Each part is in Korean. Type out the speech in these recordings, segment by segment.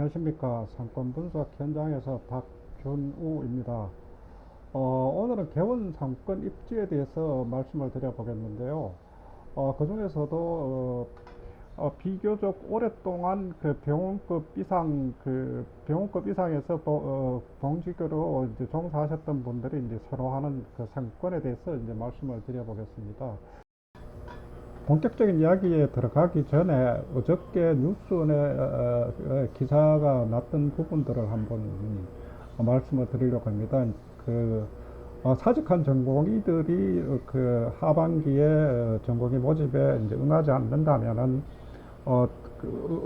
안녕하십니까. 상권 분석 현장에서 박준우입니다. 오늘은 개원 상권 입지에 대해서 말씀을 드려보겠는데요. 그 중에서도 비교적 오랫동안 병원급 이상에서 봉직으로 이제 종사하셨던 분들이 이제 선호하는 그 상권에 대해서 이제 말씀을 드려보겠습니다. 본격적인 이야기에 들어가기 전에 어저께 뉴스원에 기사가 났던 부분들을 한번 말씀을 드리려고 합니다. 사직한 전공의들이 그 하반기에 전공의 모집에 이제 응하지 않는다면은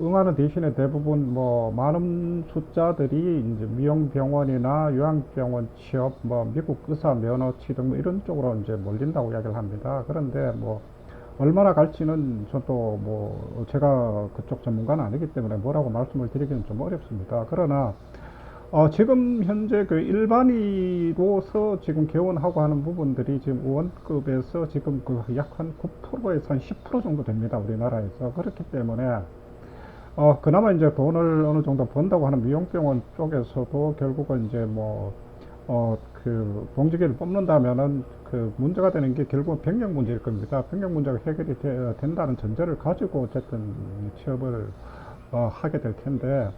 응하는 대신에 대부분 많은 숫자들이 이제 미용병원이나 요양병원 취업, 미국 의사 면허 취득 이런 쪽으로 이제 몰린다고 이야기를 합니다. 그런데 얼마나 갈지는 저도 제가 그쪽 전문가는 아니기 때문에 뭐라고 말씀을 드리기는 좀 어렵습니다. 그러나 지금 현재 그 일반의로서 지금 개원하고 하는 부분들이 지금 의원급에서 지금 그 약 한 9%에서 한 10% 정도 됩니다. 우리나라에서. 그렇기 때문에 그나마 이제 돈을 어느 정도 번다고 하는 미용병원 쪽에서도 결국은 이제 봉지기를 뽑는다면은 그 문제가 되는 게 결국은 병역 문제일 겁니다. 병역 문제가 해결이 된다는 전제를 가지고 어쨌든 취업을 하게 될 텐데,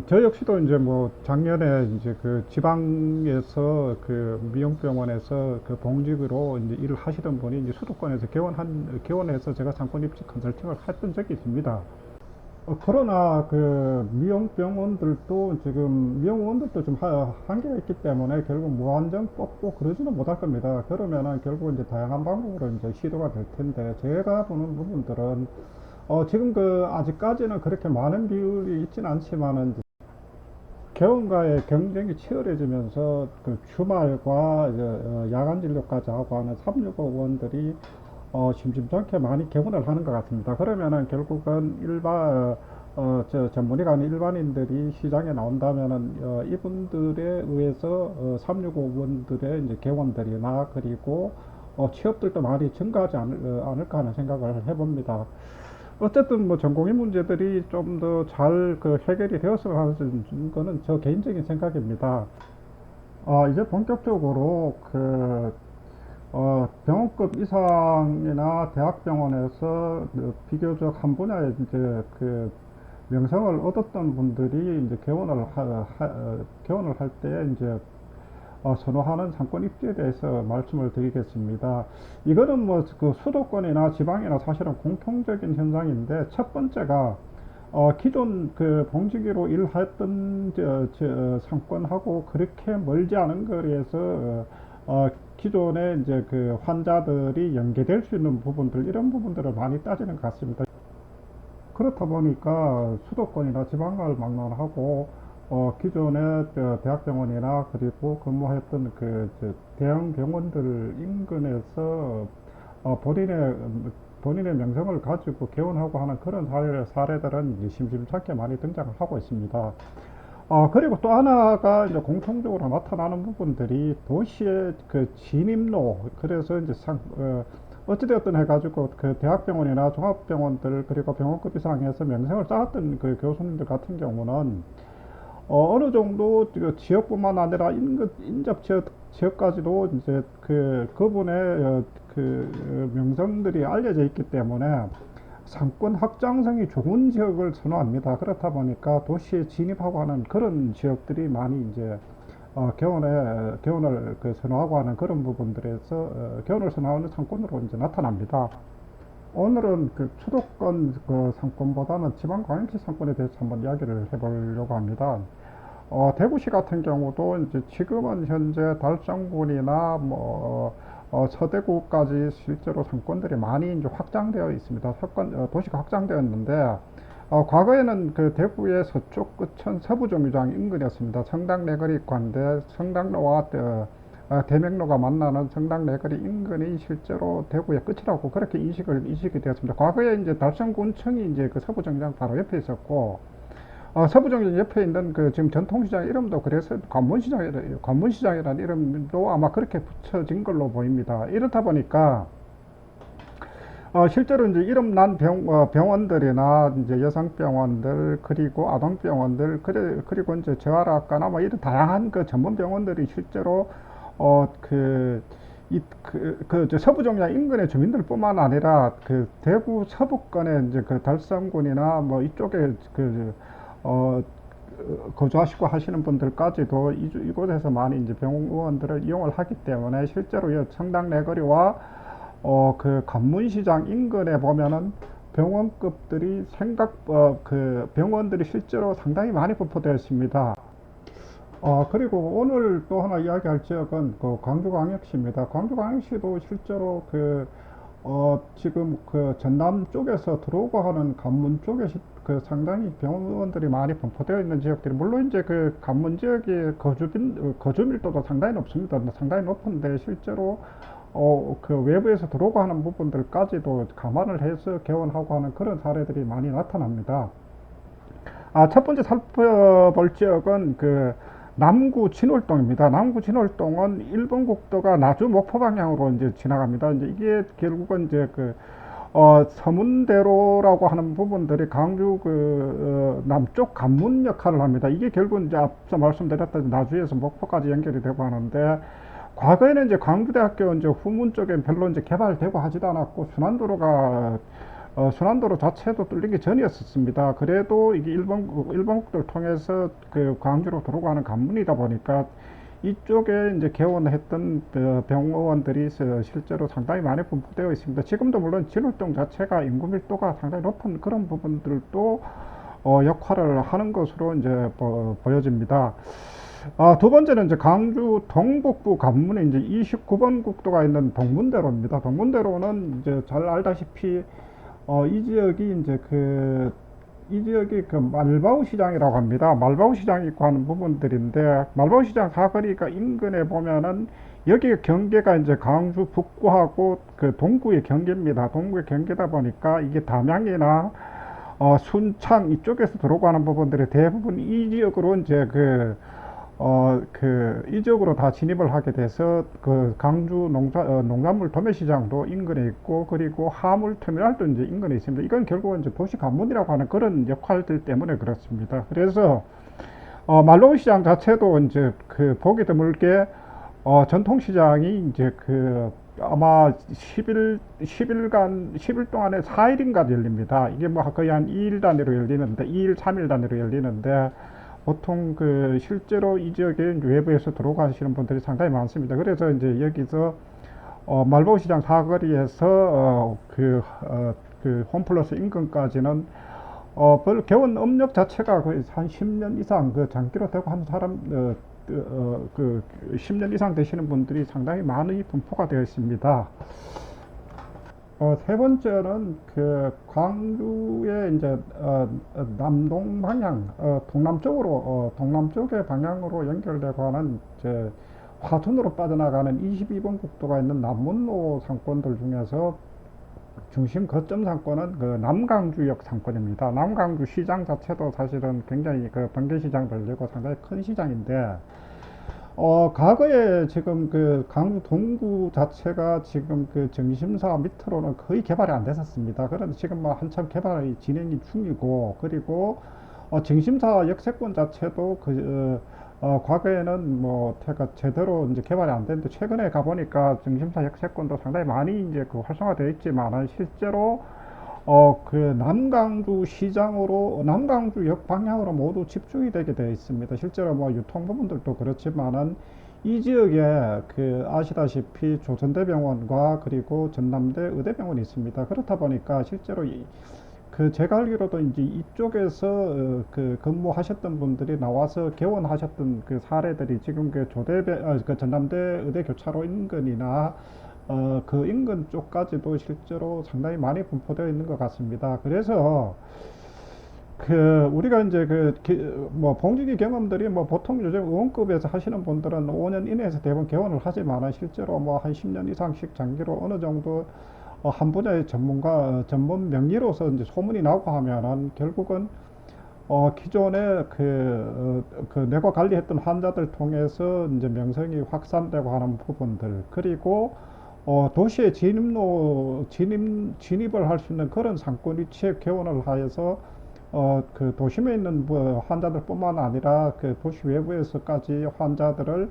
저 역시도 이제 작년에 이제 그 지방에서 그 미용병원에서 그 봉직으로 이제 일을 하시던 분이 이제 수도권에서 개원해서 제가 상권 입지 컨설팅을 했던 적이 있습니다. 그러나 그 미용원들도 좀 한계가 있기 때문에 결국 무한정 뽑고 그러지는 못할 겁니다. 그러면은 결국 이제 다양한 방법으로 이제 시도가 될 텐데, 제가 보는 부분들은 지금 아직까지는 그렇게 많은 비율이 있지는 않지만은 개원과의 경쟁이 치열해지면서 그 주말과 이제 야간 진료까지 하고 하는 365원들이 심심찮게 많이 개원을 하는 것 같습니다. 그러면은 결국은 전문의가 아닌 일반인들이 시장에 나온다면은 이분들에 의해서 365원들의 이제 개원들이나 그리고 취업들도 많이 증가하지 않을까 하는 생각을 해봅니다. 어쨌든 전공의 문제들이 좀 더 잘 해결이 되었으면 하는 거는 저 개인적인 생각입니다. 이제 본격적으로 병원급 이상이나 대학병원에서 비교적 한 분야에 이제 명성을 얻었던 분들이 이제 개원을 할 때 이제 선호하는 상권 입지에 대해서 말씀을 드리겠습니다. 이거는 그 수도권이나 지방이나 사실은 공통적인 현상인데, 첫 번째가 기존 그 봉지기로 일했던 상권하고 그렇게 멀지 않은 거리에서 기존에 이제 그 환자들이 연계될 수 있는 부분들, 이런 부분들을 많이 따지는 것 같습니다. 그렇다 보니까 수도권이나 지방을 막론하고 기존의 대학병원이나 그리고 근무했던 대형 병원들 인근에서 본인의 명성을 가지고 개원하고 하는 그런 사례들은 심심찮게 많이 등장을 하고 있습니다. 그리고 또 하나가 이제 공통적으로 나타나는 부분들이 도시의 그 진입로, 그래서 이제 어찌되었든 해가지고 그 대학병원이나 종합병원들 그리고 병원급 이상에서 명성을 쌓았던 그 교수님들 같은 경우는 어느 정도 지역뿐만 아니라 인접 지역까지도 이제 그분의 명성들이 알려져 있기 때문에 상권 확장성이 좋은 지역을 선호합니다. 그렇다 보니까 도시에 진입하고 하는 그런 지역들이 많이 이제 개원을 선호하고 하는 그런 부분들에서 개원을 선호하는 상권으로 이제 나타납니다. 오늘은 수도권 상권보다는 지방광역시 상권에 대해서 한번 이야기를 해보려고 합니다. 대구시 같은 경우도 이제 지금은 현재 달성군이나 서대구까지 실제로 상권들이 많이 이제 확장되어 있습니다. 도시가 확장되었는데, 과거에는 그 대구의 서쪽 끝은 서부정류장 인근이었습니다. 성당내거리 관대, 성당로와 대명로가 만나는 성당내거리 인근이 실제로 대구의 끝이라고 그렇게 인식이 되었습니다. 과거에 이제 달성군청이 이제 그 서부정류장 바로 옆에 있었고, 서부정류장 옆에 있는 지금 전통시장 이름도 그래서 관문시장이라는 이름도 아마 그렇게 붙여진 걸로 보입니다. 이렇다 보니까 실제로 이제 이름 난 병원들이나 이제 여성병원들, 그리고 아동병원들, 그리고 이제 재활학과나 뭐 이런 다양한 그 전문 병원들이 실제로, 그, 저 서부정야 인근의 주민들뿐만 아니라 그 대구 서부권의 이제 그 달성군이나 뭐 이쪽에 어, 거주하시고 하시는 분들까지도 이곳에서 많이 이제 병원들을 이용을 하기 때문에 실제로 이 청담 내거리와 그 관문시장 인근에 보면은 병원급들이 그 병원들이 실제로 상당히 많이 분포되어 있습니다. 그리고 오늘 또 하나 이야기할 지역은 그 광주광역시입니다. 광주광역시도 실제로 지금 그 전남 쪽에서 들어오고 하는 관문 쪽에 그 상당히 병원들이 많이 분포되어 있는 지역들이, 물론 이제 그 관문 지역의 거주 밀도도 상당히 높습니다. 상당히 높은데 실제로 그 외부에서 들어오고 하는 부분들까지도 감안을 해서 개원하고 하는 그런 사례들이 많이 나타납니다. 첫 번째 살펴볼 지역은 그 남구 진월동입니다. 남구 진월동은 일본 국도가 나주 목포 방향으로 이제 지나갑니다. 이제 이게 결국은 이제 서문대로라고 하는 부분들이 강주 남쪽 관문 역할을 합니다. 이게 결국 이제 앞서 말씀드렸던 나주에서 목포까지 연결이 되고 하는데, 과거에는 이제 광주대학교 이제 후문 쪽에 별로 이제 개발되고 하지도 않았고, 순환도로 자체도 뚫리기 전이었습니다. 그래도 이게 일본국도를 통해서 그 광주로 들어가는 관문이다 보니까 이쪽에 이제 개원했던 병원들이 실제로 상당히 많이 분포되어 있습니다. 지금도 물론 진월동 자체가 인구 밀도가 상당히 높은 그런 부분들도 역할을 하는 것으로 이제 보여집니다. 두 번째는 이제 광주 동북부 관문에 이제 29번 국도가 있는 동문대로입니다. 동문대로는 이제 잘 알다시피 이 지역이 이제 이 지역이 그 말바우 시장이라고 합니다. 말바우 시장이 있고 하는 부분들인데, 말바우 시장 사거리가 인근에 보면은 여기 경계가 이제 광주 북구하고 그 동구의 경계입니다. 동구의 경계다 보니까 이게 담양이나 순창 이쪽에서 들어가는 부분들이 대부분 이 지역으로 이제 이 지역으로 다 진입을 하게 돼서 그 강주 농산물 도매시장도 인근에 있고, 그리고 하물터미널도 이제 인근에 있습니다. 이건 결국은 이제 도시 관문이라고 하는 그런 역할들 때문에 그렇습니다. 그래서 말로우 시장 자체도 이제 보기 드물게 전통시장이 이제 아마 10일 동안에 4일인가 열립니다. 이게 뭐 거의 한 2일 단위로 열리는데, 2일, 3일 단위로 열리는데, 보통 실제로 이 지역에 외부에서 들어가시는 분들이 상당히 많습니다. 그래서 이제 여기서 말보우 시장 사거리에서 홈플러스 인근까지는 개원 업력 자체가 거의 한 10년 이상 장기로 되고 한 사람 10년 이상 되시는 분들이 상당히 많이 분포가 되어 있습니다. 세 번째는 광주의 이제 남동 방향, 동남쪽의 방향으로 연결되고 하는 이제 화순으로 빠져나가는 22번 국도가 있는 남문로 상권들 중에서 중심 거점 상권은 남강주역 상권입니다. 남강주 시장 자체도 사실은 굉장히 번개시장 들리고 상당히 큰 시장인데, 과거에 지금 강주 동구 자체가 지금 정심사 밑으로는 거의 개발이 안 됐었습니다. 그런데 지금 뭐 한참 개발이 진행이 중이고, 그리고 정심사 역세권 자체도 과거에는 뭐 제대로 이제 개발이 안 됐는데, 최근에 가보니까 정심사 역세권도 상당히 많이 이제 활성화되어 있지만, 실제로 남강주 시장으로, 남강주역 방향으로 모두 집중이 되게 되어 있습니다. 실제로 뭐 유통 부분들도 그렇지만은 이 지역에 아시다시피 조선대병원과 그리고 전남대 의대병원이 있습니다. 그렇다 보니까 실제로 제가 알기로도 이제 이쪽에서 근무하셨던 분들이 나와서 개원하셨던 사례들이 지금 전남대 의대 교차로 인근이나 인근 쪽까지도 실제로 상당히 많이 분포되어 있는 것 같습니다. 그래서 우리가 이제 뭐 봉지기 경험들이 뭐 보통 요즘 의원급에서 하시는 분들은 5년 이내에서 대부분 개원을 하지만, 실제로 뭐 한 10년 이상씩 장기로 어느 정도 한 분야의 전문 명의로서 이제 소문이 나고 하면은 결국은 기존에 내과 관리했던 환자들 통해서 이제 명성이 확산되고 하는 부분들, 그리고 도시의 진입을 할 수 있는 그런 상권 위치에 개원을 하여서 그 도심에 있는 뭐 환자들뿐만 아니라 그 도시 외부에서까지 환자들을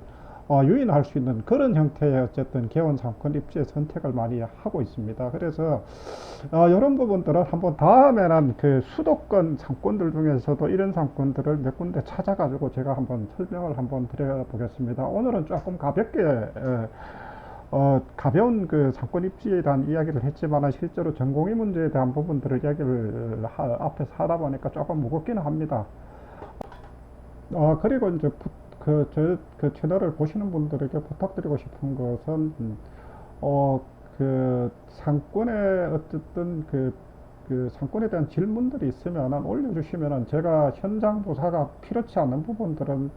유인할 수 있는 그런 형태의 어쨌든 개원 상권 입지의 선택을 많이 하고 있습니다. 그래서 이런 부분들은 한번 다음에는 그 수도권 상권들 중에서도 이런 상권들을 몇 군데 찾아가지고 제가 한번 설명을 한번 드려보겠습니다. 오늘은 조금 가볍게 가벼운 그 상권 입지에 대한 이야기를 했지만 실제로 전공의 문제에 대한 부분들을 이야기를 앞에서 하다 보니까 조금 무겁기는 합니다. 그리고 이제 그 채널을 보시는 분들에게 부탁드리고 싶은 것은 어, 그 상권에 어쨌든 그 상권에 대한 질문들이 있으면 올려주시면은 제가 현장 조사가 필요치 않은 부분들은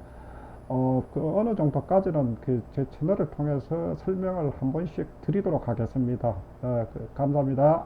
그 어느 정도까지는 그 제 채널을 통해서 설명을 한 번씩 드리도록 하겠습니다. 감사합니다.